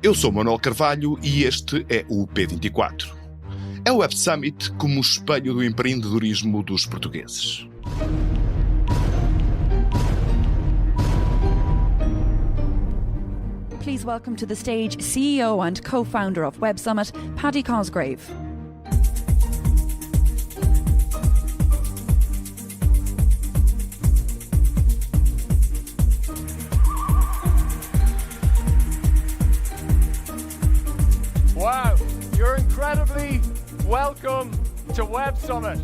Eu sou Manuel Carvalho e este é o P24. É o Web Summit como o espelho do empreendedorismo dos portugueses. Please welcome to the stage CEO and co-founder of Web Summit, Paddy Cosgrave. Wow, you're incredibly welcome to Web Summit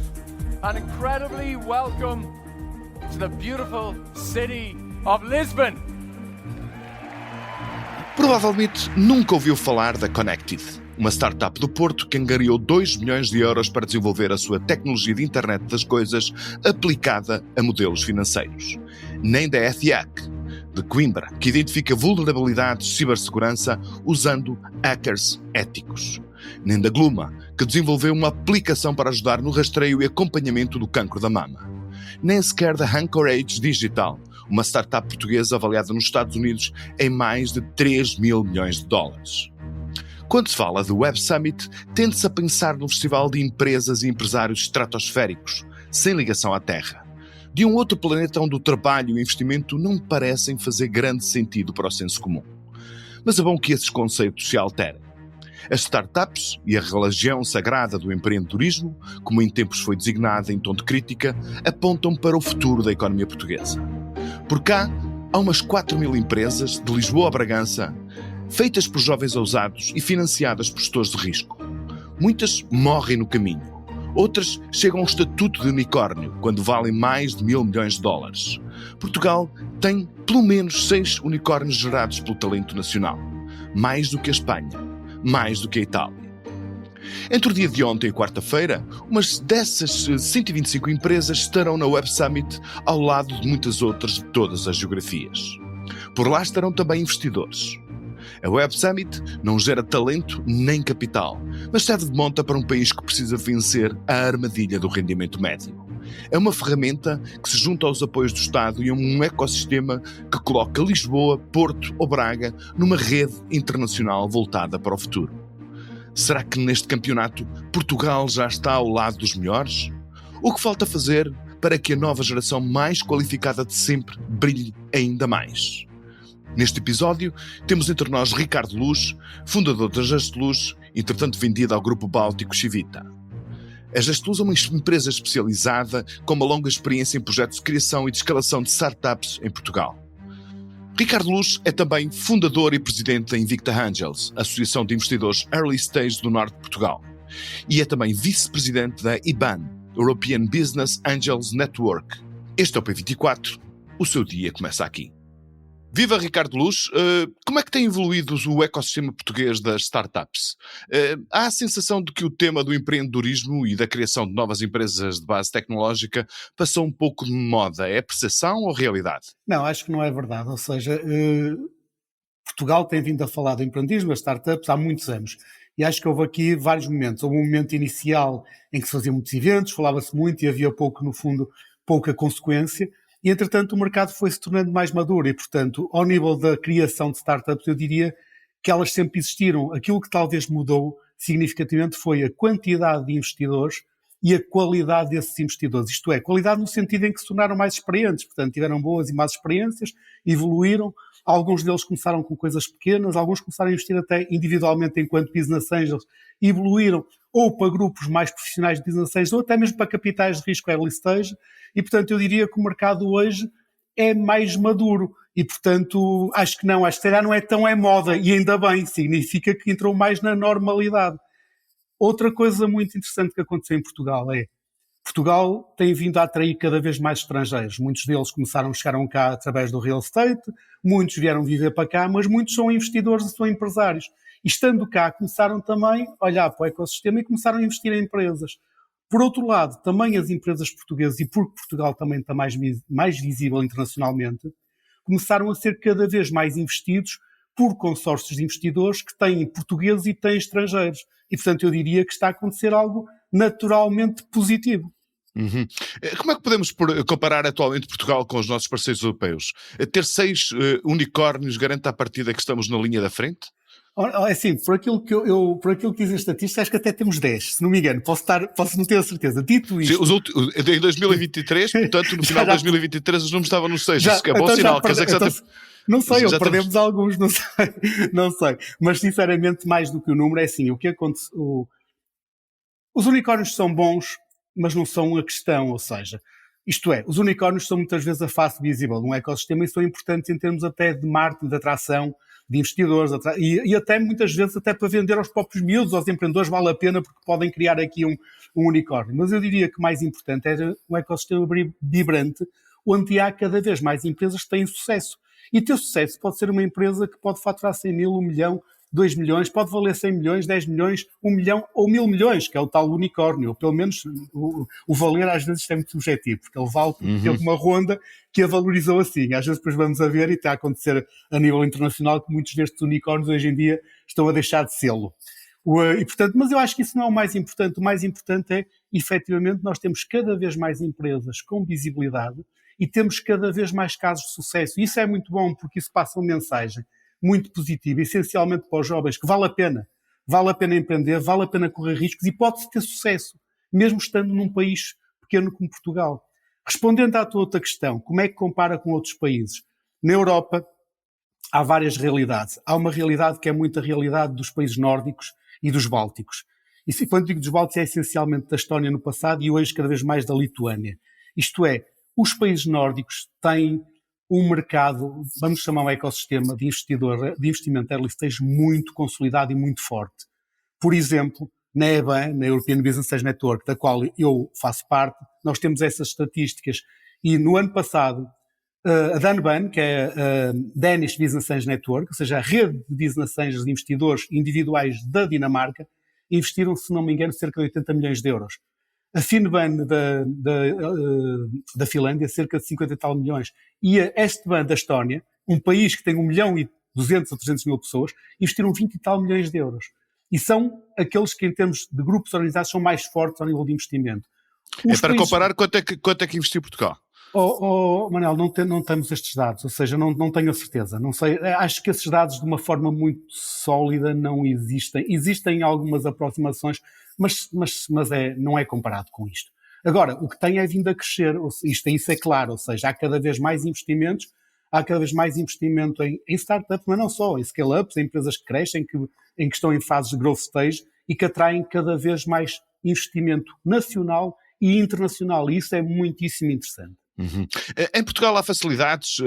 and incredibly welcome to the beautiful city of Lisbon. Provavelmente nunca ouviu falar da Connected, uma startup do Porto que angariou 2 milhões de euros para desenvolver a sua tecnologia de internet das coisas aplicada a modelos financeiros. Nem da ETHIAC, de Coimbra, que identifica vulnerabilidades de cibersegurança usando hackers éticos. Nem da Gluma, que desenvolveu uma aplicação para ajudar no rastreio e acompanhamento do cancro da mama. Nem sequer da Anchorage Digital, uma startup portuguesa avaliada nos Estados Unidos em mais de 3 mil milhões de dólares. Quando se fala do Web Summit, tende-se a pensar num festival de empresas e empresários estratosféricos, sem ligação à Terra, de um outro planeta onde o trabalho e o investimento não parecem fazer grande sentido para o senso comum. Mas é bom que esses conceitos se alterem. As startups e a religião sagrada do empreendedorismo, como em tempos foi designada em tom de crítica, apontam para o futuro da economia portuguesa. Por cá, há umas 4 mil empresas, de Lisboa a Bragança, feitas por jovens ousados e financiadas por gestores de risco. Muitas morrem no caminho. Outras chegam ao estatuto de unicórnio, quando valem mais de 1.000 milhões de dólares. Portugal tem pelo menos 6 unicórnios gerados pelo talento nacional. Mais do que a Espanha. Mais do que a Itália. Entre o dia de ontem e quarta-feira, umas dessas 125 empresas estarão na Web Summit ao lado de muitas outras de todas as geografias. Por lá estarão também investidores. A Web Summit não gera talento nem capital, mas serve de monta para um país que precisa vencer a armadilha do rendimento médio. É uma ferramenta que se junta aos apoios do Estado e a um ecossistema que coloca Lisboa, Porto ou Braga numa rede internacional voltada para o futuro. Será que neste campeonato Portugal já está ao lado dos melhores? O que falta fazer para que a nova geração mais qualificada de sempre brilhe ainda mais? Neste episódio, temos entre nós Ricardo Luz, fundador da Gestluz, entretanto vendida ao Grupo Báltico Chivita. A Gestluz é uma empresa especializada com uma longa experiência em projetos de criação e de escalação de startups em Portugal. Ricardo Luz é também fundador e presidente da Invicta Angels, Associação de Investidores Early Stage do Norte de Portugal. E é também vice-presidente da IBAN, European Business Angels Network. Este é o P24. O seu dia começa aqui. Viva Ricardo Luz, como é que tem evoluído o ecossistema português das startups? Há a sensação de que o tema do empreendedorismo e da criação de novas empresas de base tecnológica passou um pouco de moda. É percepção ou realidade? Não, acho que não é verdade. Ou seja, Portugal tem vindo a falar do empreendedorismo, das startups, há muitos anos. E acho que houve aqui vários momentos. Houve um momento inicial em que se faziam muitos eventos, falava-se muito e havia pouco, no fundo, pouca consequência. E, entretanto, o mercado foi se tornando mais maduro e, portanto, ao nível da criação de startups, eu diria que elas sempre existiram. Aquilo que talvez mudou significativamente foi a quantidade de investidores e a qualidade desses investidores. Isto é, qualidade no sentido em que se tornaram mais experientes, portanto, tiveram boas e más experiências, evoluíram. Alguns deles começaram com coisas pequenas, alguns começaram a investir até individualmente enquanto business angels, evoluíram ou para grupos mais profissionais de business angels, ou até mesmo para capitais de risco early stage, e portanto eu diria que o mercado hoje é mais maduro, e portanto acho que se calhar não é tão moda, e ainda bem, significa que entrou mais na normalidade. Outra coisa muito interessante que aconteceu em Portugal é, Portugal tem vindo a atrair cada vez mais estrangeiros, muitos deles chegaram cá através do real estate, muitos vieram viver para cá, mas muitos são investidores e são empresários. E estando cá, começaram também a olhar para o ecossistema e começaram a investir em empresas. Por outro lado, também as empresas portuguesas, e porque Portugal também está mais visível internacionalmente, começaram a ser cada vez mais investidos por consórcios de investidores que têm portugueses e têm estrangeiros. E, portanto, eu diria que está a acontecer algo naturalmente positivo. Uhum. Como é que podemos comparar atualmente Portugal com os nossos parceiros europeus? Ter 6 unicórnios garante à partida que estamos na linha da frente? Assim, por aquilo que dizem as estatísticas, acho que até temos 10, se não me engano, posso não ter a certeza. Dito isto... Sim, em 2023, portanto, no final de 2023 os números estavam nos 6, isso que é bom então sinal. Quer dizer que não sei, perdemos alguns, não sei. Mas, sinceramente, mais do que o número, é assim, o que acontece... Os unicórnios são bons, mas não são a questão, ou seja, isto é, os unicórnios são muitas vezes a face visível de um ecossistema e são importantes em termos até de marketing, de atração de investidores, e até muitas vezes até para vender aos próprios miúdos, aos empreendedores, vale a pena porque podem criar aqui um unicórnio. Mas eu diria que mais importante é um ecossistema vibrante, onde há cada vez mais empresas que têm sucesso. E ter sucesso pode ser uma empresa que pode faturar 100 mil, 1 milhão, 2 milhões, pode valer 100 milhões, 10 milhões, 1 milhão ou 1000 milhões, que é o tal unicórnio. Pelo menos o valer às vezes é muito subjetivo, porque ele vale porque teve uma ronda que a valorizou assim. Às vezes depois vamos a ver e está a acontecer a nível internacional que muitos destes unicórnios hoje em dia estão a deixar de sê-lo. E, portanto, mas eu acho que isso não é o mais importante. O mais importante é, efetivamente, nós temos cada vez mais empresas com visibilidade e temos cada vez mais casos de sucesso. E isso é muito bom porque isso passa uma mensagem muito positiva, essencialmente para os jovens, que vale a pena empreender, vale a pena correr riscos e pode-se ter sucesso, mesmo estando num país pequeno como Portugal. Respondendo à tua outra questão, como é que compara com outros países? Na Europa há várias realidades. Há uma realidade que é muito a realidade dos países nórdicos e dos bálticos. E quando digo dos bálticos é essencialmente da Estónia no passado e hoje cada vez mais da Lituânia. Isto é, os países nórdicos têm um mercado, vamos chamar um ecossistema de investimento early stage muito consolidado e muito forte. Por exemplo, na EBAN, na European Business Angel Network, da qual eu faço parte, nós temos essas estatísticas. E no ano passado, a DANBAN, que é a Danish Business Angel Network, ou seja, a rede de business angels de investidores individuais da Dinamarca, investiram, se não me engano, cerca de 80 milhões de euros. A Finban da Finlândia, cerca de 50 e tal milhões. E a Estban da Estónia, um país que tem 1 milhão e 200 ou 300 mil pessoas, investiram 20 e tal milhões de euros. E são aqueles que, em termos de grupos organizados, são mais fortes ao nível de investimento. Para comparar, quanto é que investiu Portugal? Manel, não temos estes dados, ou seja, não tenho a certeza. Não sei, acho que esses dados, de uma forma muito sólida, não existem. Existem algumas aproximações, mas não é comparado com isto. Agora, o que tem é vindo a crescer, isso é claro, ou seja, há cada vez mais investimentos, em startups, mas não só, em scale-ups, em empresas que crescem, em que estão em fases de growth stage e que atraem cada vez mais investimento nacional e internacional, e isso é muitíssimo interessante. Uhum. Em Portugal há facilidades,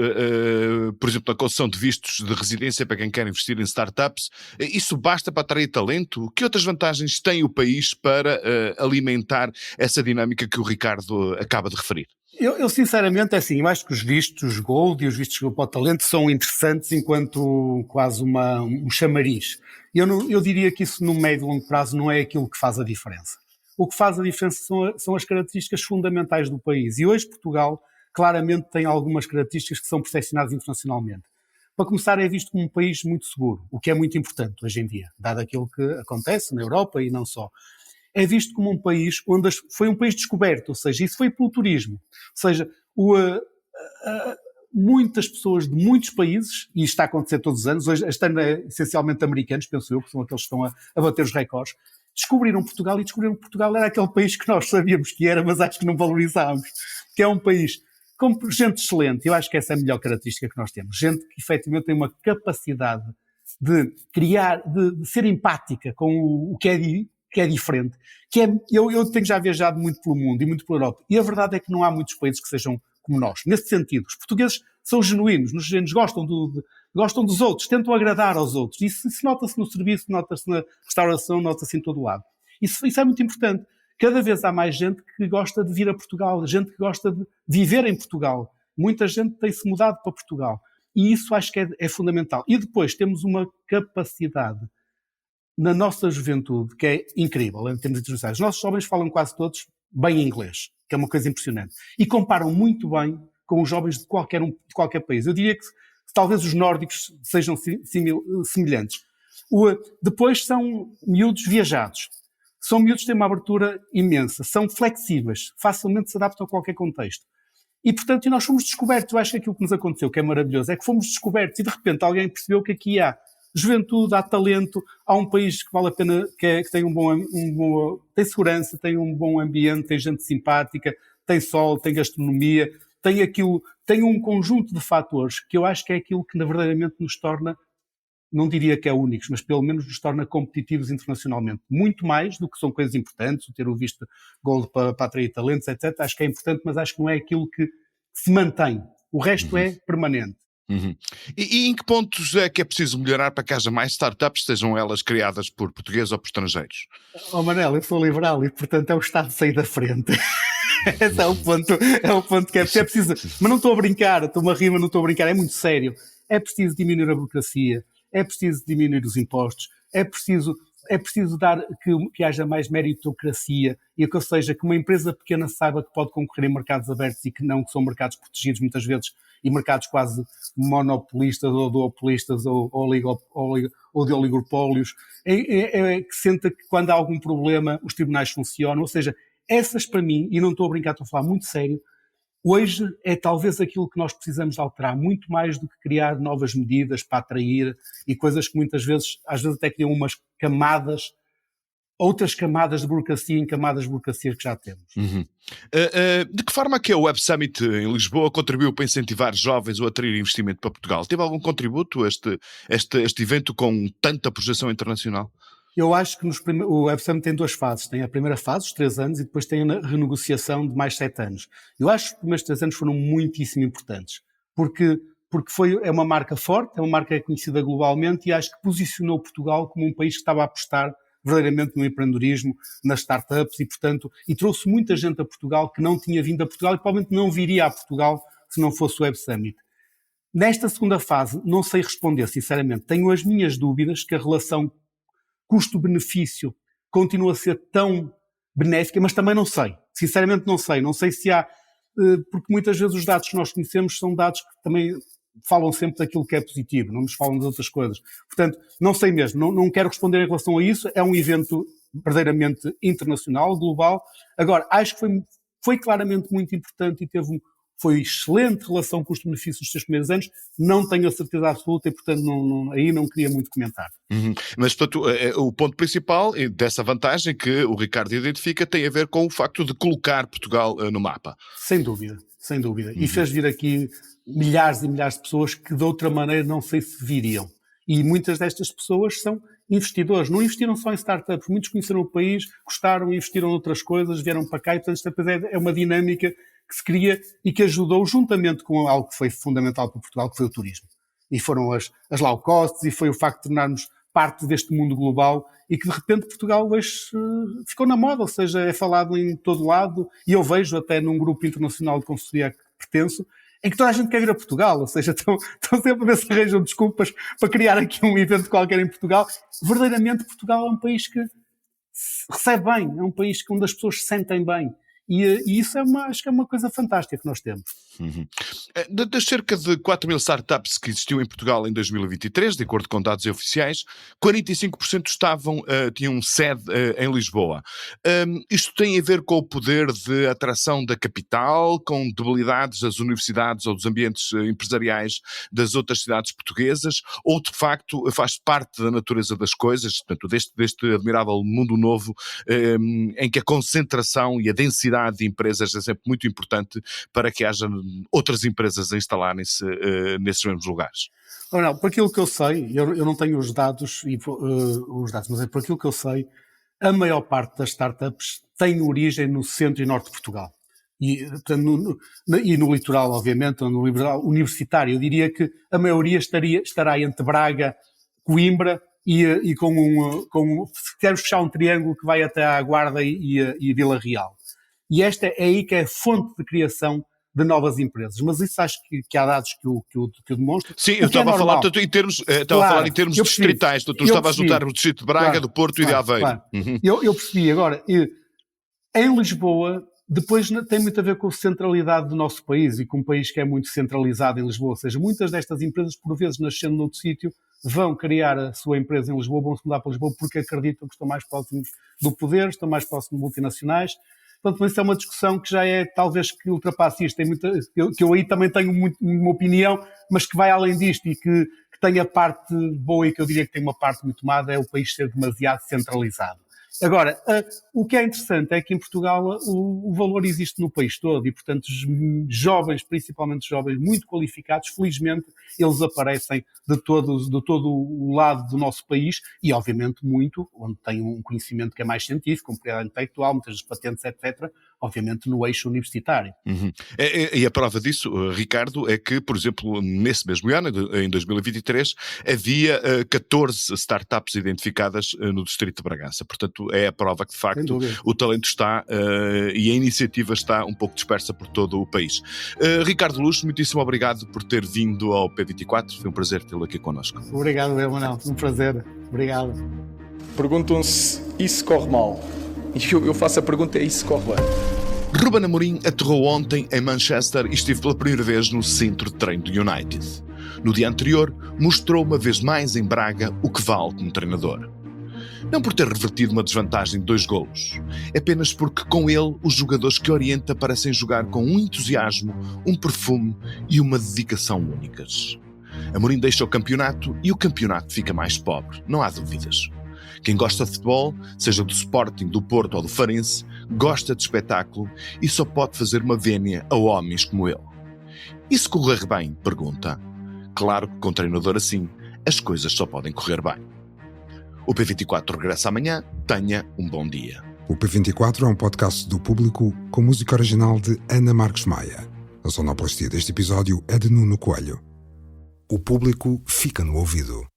por exemplo, na concessão de vistos de residência para quem quer investir em startups. Isso basta para atrair talento? Que outras vantagens tem o país para alimentar essa dinâmica que o Ricardo acaba de referir? Eu sinceramente, eu acho que os vistos Gold e os vistos para o talento são interessantes enquanto quase um chamariz. Eu diria que isso no médio e longo prazo não é aquilo que faz a diferença. O que faz a diferença são as características fundamentais do país. E hoje Portugal claramente tem algumas características que são percepcionadas internacionalmente. Para começar, é visto como um país muito seguro, o que é muito importante hoje em dia, dado aquilo que acontece na Europa e não só. É visto como um país onde foi um país descoberto, ou seja, isso foi pelo turismo. Ou seja, muitas pessoas de muitos países, e isto está a acontecer todos os anos, hoje este ano é essencialmente americanos, penso eu, que são aqueles que estão a bater os recordes, descobriram Portugal e descobriram que Portugal era aquele país que nós sabíamos que era, mas acho que não valorizávamos, que é um país com gente excelente. Eu acho que essa é a melhor característica que nós temos. Gente que efetivamente tem uma capacidade de criar, de ser empática com o que é diferente. Eu tenho já viajado muito pelo mundo e muito pela Europa, e a verdade é que não há muitos países que sejam como nós. Nesse sentido, os portugueses são genuínos, gostam dos outros, tentam agradar aos outros. Isso nota-se no serviço, nota-se na restauração, nota-se em todo o lado. Isso é muito importante. Cada vez há mais gente que gosta de vir a Portugal, gente que gosta de viver em Portugal. Muita gente tem-se mudado para Portugal. E isso acho que é fundamental. E depois temos uma capacidade na nossa juventude que é incrível em termos internacionais. Os nossos jovens falam quase todos bem inglês, que é uma coisa impressionante. E comparam muito bem com os jovens de qualquer país. Eu diria que talvez os nórdicos sejam semelhantes. Depois são miúdos viajados. São miúdos que têm uma abertura imensa, são flexíveis, facilmente se adaptam a qualquer contexto. E, portanto, nós fomos descobertos. Eu acho que aquilo que nos aconteceu, que é maravilhoso, é que fomos descobertos e, de repente, alguém percebeu que aqui há juventude, há talento, há um país que vale a pena, que tem tem segurança, tem um bom ambiente, tem gente simpática, tem sol, tem gastronomia, tem um conjunto de fatores que eu acho que é aquilo que verdadeiramente nos torna, não diria que é únicos, mas pelo menos nos torna competitivos internacionalmente. Muito mais do que são coisas importantes, o ter o visto Gold para atrair talentos, etc. Acho que é importante, mas acho que não é aquilo que se mantém. O resto é permanente. E em que pontos é que é preciso melhorar para que haja mais startups, sejam elas criadas por portugueses ou por estrangeiros? Manel, eu sou liberal e, portanto, é o Estado sair da frente. Esse é o ponto que é preciso. Mas não estou a brincar, estou-me a rir, mas não estou a brincar, é muito sério. É preciso diminuir a burocracia, é preciso diminuir os impostos, é preciso dar que haja mais meritocracia e que, ou seja, que uma empresa pequena saiba que pode concorrer em mercados abertos e que não, que são mercados protegidos muitas vezes e mercados quase monopolistas ou duopolistas ou de oligopólios, que senta que quando há algum problema os tribunais funcionam, ou seja, essas para mim, e não estou a brincar, estou a falar muito sério, hoje é talvez aquilo que nós precisamos de alterar, muito mais do que criar novas medidas para atrair e coisas que muitas vezes, às vezes até criam outras camadas de burocracia em camadas de burocracia que já temos. De que forma que a Web Summit em Lisboa contribuiu para incentivar jovens ou atrair investimento para Portugal? Teve algum contributo este evento com tanta projeção internacional? Eu acho que o Web Summit tem 2 fases. Tem a primeira fase, os 3 anos, e depois tem a renegociação de mais 7 anos. Eu acho que os primeiros 3 anos foram muitíssimo importantes, porque é uma marca forte, é uma marca conhecida globalmente e acho que posicionou Portugal como um país que estava a apostar verdadeiramente no empreendedorismo, nas startups e, portanto, e trouxe muita gente a Portugal que não tinha vindo a Portugal e provavelmente não viria a Portugal se não fosse o Web Summit. Nesta segunda fase, não sei responder, sinceramente. Tenho as minhas dúvidas que a relação custo-benefício continua a ser tão benéfica, mas também não sei. Sinceramente não sei. Não sei se há... Porque muitas vezes os dados que nós conhecemos são dados que também falam sempre daquilo que é positivo, não nos falam das outras coisas. Portanto, não sei mesmo. Não quero responder em relação a isso. É um evento verdadeiramente internacional, global. Agora, acho que foi claramente muito importante e foi excelente relação custo-benefício nos 3 primeiros anos, não tenho a certeza absoluta e, portanto, aí não queria muito comentar. Mas, portanto, o ponto principal dessa vantagem que o Ricardo identifica tem a ver com o facto de colocar Portugal no mapa. Sem dúvida, sem dúvida. E fez vir aqui milhares e milhares de pessoas que de outra maneira não sei se viriam. E muitas destas pessoas são investidores, não investiram só em startups, muitos conheceram o país, gostaram, investiram em outras coisas, vieram para cá e, portanto, esta é uma dinâmica que se cria e que ajudou juntamente com algo que foi fundamental para Portugal, que foi o turismo. E foram as low costs e foi o facto de tornarmos parte deste mundo global e que de repente Portugal hoje ficou na moda, ou seja, é falado em todo lado e eu vejo até num grupo internacional de consultoria a que pertenço, em que toda a gente quer vir a Portugal, ou seja, estão sempre a ver se arranjam desculpas para criar aqui um evento qualquer em Portugal. Verdadeiramente Portugal é um país que recebe bem, é um país onde as pessoas se sentem bem. E isso acho que é uma coisa fantástica que nós temos. Das cerca de 4 mil startups que existiam em Portugal em 2023, de acordo com dados oficiais, 45% tinham sede em Lisboa. Isto tem a ver com o poder de atração da capital, com debilidades das universidades ou dos ambientes empresariais das outras cidades portuguesas, ou de facto faz parte da natureza das coisas, portanto, deste admirável mundo novo, em que a concentração e a densidade de empresas é sempre muito importante para que haja outras empresas a instalarem-se nesses mesmos lugares? Não, por aquilo que eu sei, eu não tenho os dados, mas por aquilo que eu sei, a maior parte das startups tem origem no centro e norte de Portugal. E, portanto, no litoral, obviamente, no litoral universitário. Eu diria que a maioria estará entre Braga, Coimbra e se quisermos fechar um triângulo que vai até à Guarda e Vila Real. E esta é aí que é a fonte de criação de novas empresas. Mas isso acho que há dados que o demonstram. Sim, eu estava a falar em termos distritais. Tu estavas a juntar o distrito de Braga, do Porto e de Aveiro. Claro. Eu percebi. Agora, em Lisboa, depois tem muito a ver com a centralidade do nosso país e com um país que é muito centralizado em Lisboa. Ou seja, muitas destas empresas, por vezes, nascendo noutro sítio, vão criar a sua empresa em Lisboa, vão se mudar para Lisboa porque acreditam que estão mais próximos do poder, estão mais próximos de multinacionais. Portanto, isso é uma discussão que já é, talvez, que ultrapassa isto. Que eu aí também tenho uma opinião, mas que vai além disto e que tem a parte boa e que eu diria que tem uma parte muito má, é o país ser demasiado centralizado. Agora, o que é interessante é que em Portugal o valor existe no país todo e, portanto, jovens, principalmente jovens muito qualificados, felizmente eles aparecem de todo o lado do nosso país e, obviamente, muito, onde tem um conhecimento que é mais científico, como propriedade intelectual, muitas patentes, etc., obviamente no eixo universitário. Uhum. E a prova disso, Ricardo, é que, por exemplo, nesse mesmo ano, em 2023, havia 14 startups identificadas no distrito de Bragança. Portanto, é a prova que, de facto, o talento está e a iniciativa está um pouco dispersa por todo o país. Ricardo Luz, muitíssimo obrigado por ter vindo ao P24. Foi um prazer tê-lo aqui connosco. Obrigado, Manuel. Um prazer. Obrigado. Perguntam-se, e se corre mal? E eu faço a pergunta, e se corre bem? Ruben Amorim aterrou ontem em Manchester e esteve pela primeira vez no centro de treino do United. No dia anterior, mostrou uma vez mais em Braga o que vale como treinador. Não por ter revertido uma desvantagem de 2 golos, apenas porque com ele os jogadores que orienta parecem jogar com um entusiasmo, um perfume e uma dedicação únicas. Amorim deixa o campeonato e o campeonato fica mais pobre, não há dúvidas. Quem gosta de futebol, seja do Sporting, do Porto ou do Farense, gosta de espetáculo e só pode fazer uma vénia a homens como ele. E se correr bem? Pergunta. Claro que com um treinador assim, as coisas só podem correr bem. O P24 regressa amanhã. Tenha um bom dia. O P24 é um podcast do Público com música original de Ana Marques Maia. A sonoplastia deste episódio é de Nuno Coelho. O Público fica no ouvido.